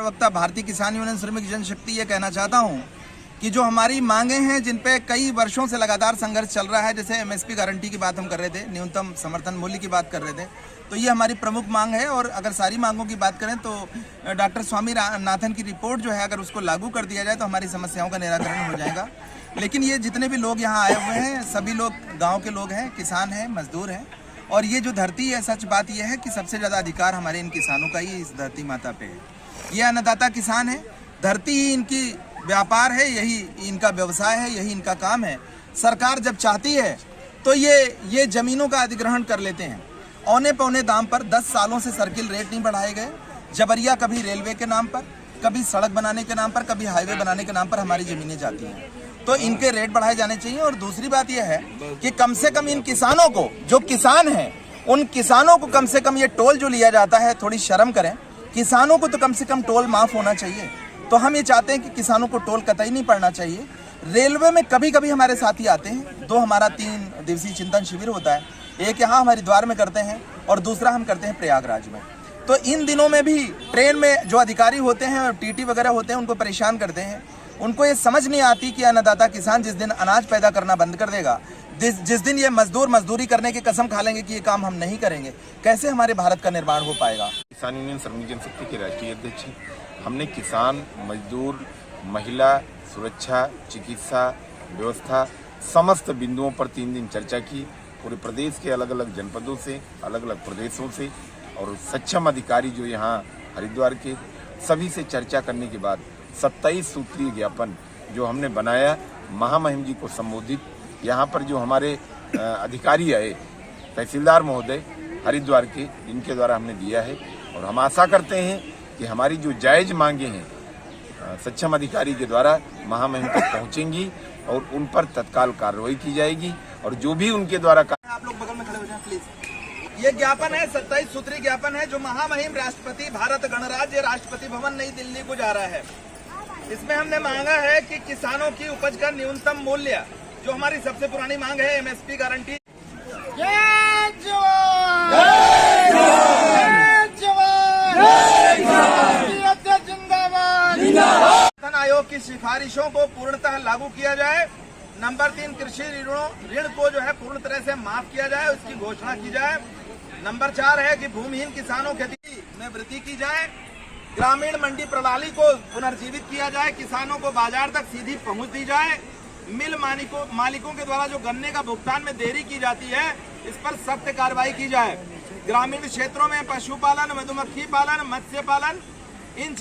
प्रवक्ता भारतीय किसान यूनियन श्रमिक जनशक्ति ये कहना चाहता हूँ कि जो हमारी मांगे हैं, जिन पे कई वर्षों से लगातार संघर्ष चल रहा है, जैसे एमएसपी गारंटी की बात हम कर रहे थे, न्यूनतम समर्थन मूल्य की बात कर रहे थे, तो ये हमारी प्रमुख मांग है। और अगर सारी मांगों की बात करें तो डॉक्टर स्वामीनाथन की रिपोर्ट जो है, अगर उसको लागू कर दिया जाए तो हमारी समस्याओं का निराकरण हो जाएगा। लेकिन ये जितने भी लोग यहाँ आए हुए हैं, सभी लोग गाँव के लोग हैं, किसान हैं, मजदूर हैं। और ये जो धरती है, सच बात यह है कि सबसे ज़्यादा अधिकार हमारे इन किसानों का ही इस धरती माता पे है। ये अन्नदाता किसान है, धरती ही इनकी व्यापार है, यही इनका व्यवसाय है, यही इनका काम है। सरकार जब चाहती है तो ये जमीनों का अधिग्रहण कर लेते हैं औने पौने दाम पर। 10 सालों से सर्किल रेट नहीं बढ़ाए गए, जबरिया कभी रेलवे के नाम पर, कभी सड़क बनाने के नाम पर, कभी हाईवे बनाने के नाम पर हमारी जमीनें जाती हैं, तो इनके रेट बढ़ाए जाने चाहिए। और दूसरी बात यह है कि कम से कम इन किसानों को, जो किसान हैं, उन किसानों को कम से कम ये टोल जो लिया जाता है, थोड़ी शर्म करें। किसानों को तो कम से कम टोल माफ होना चाहिए। तो हम ये चाहते हैं कि किसानों को टोल कतई नहीं पड़ना चाहिए। रेलवे में कभी कभी हमारे साथी आते हैं, 2 हमारा 3 दिवसीय चिंतन शिविर होता है, एक यहाँ हम हरिद्वार में करते हैं और दूसरा हम करते हैं प्रयागराज में। तो इन दिनों में भी ट्रेन में जो अधिकारी होते हैं और टीटी वगैरह होते हैं, उनको परेशान करते हैं। उनको ये समझ नहीं आती कि अन्नदाता किसान जिस दिन अनाज पैदा करना बंद कर देगा, जिस दिन ये मजदूर मजदूरी करने की कसम खा लेंगे कि ये काम हम नहीं करेंगे, कैसे हमारे भारत का निर्माण हो पाएगा। किसान यूनियन श्रमिक जनशक्ति के राष्ट्रीय अध्यक्ष हैं। हमने किसान, मजदूर, महिला, सुरक्षा, चिकित्सा व्यवस्था समस्त बिंदुओं पर 3 दिन चर्चा की। पूरे प्रदेश के अलग अलग जनपदों से, अलग अलग प्रदेशों से और सक्षम अधिकारी जो यहाँ हरिद्वार के, सभी से चर्चा करने के बाद 27 सूत्रीय ज्ञापन जो हमने बनाया, महामहिम जी को संबोधित, यहाँ पर जो हमारे अधिकारी आए, तहसीलदार महोदय हरिद्वार के, इनके द्वारा हमने दिया है। और हम आशा करते हैं कि हमारी जो जायज मांगे हैं सक्षम अधिकारी के द्वारा महामहिम तक पहुँचेंगी और उन पर तत्काल कार्रवाई की जाएगी। और जो भी उनके द्वारा आप लोग बगल में खड़े हो जाएं प्लीज। ये ज्ञापन है, 27 सूत्री ज्ञापन है, जो महामहिम राष्ट्रपति भारत गणराज्य राष्ट्रपति भवन नई दिल्ली को जा रहा है। इसमें हमने मांगा है कि किसानों की उपज का न्यूनतम मूल्य, जो हमारी सबसे पुरानी मांग है, एमएसपी गारंटी। धन आयोग की सिफारिशों को पूर्णतः लागू किया जाए। नंबर 3, कृषि ऋण को जो है पूर्ण तरह से माफ किया जाए, उसकी घोषणा की जाए। नंबर 4 है कि भूमिहीन किसानों के में वृद्धि की जाए। ग्रामीण मंडी प्रणाली को पुनर्जीवित किया जाए, किसानों को बाजार तक सीधी पहुंच दी जाए। मिल मालिकों के द्वारा जो गन्ने का भुगतान में देरी की जाती है, इस पर सख्त कार्रवाई की जाए। ग्रामीण क्षेत्रों में पशुपालन, मधुमक्खी पालन, मत्स्य पालन, इन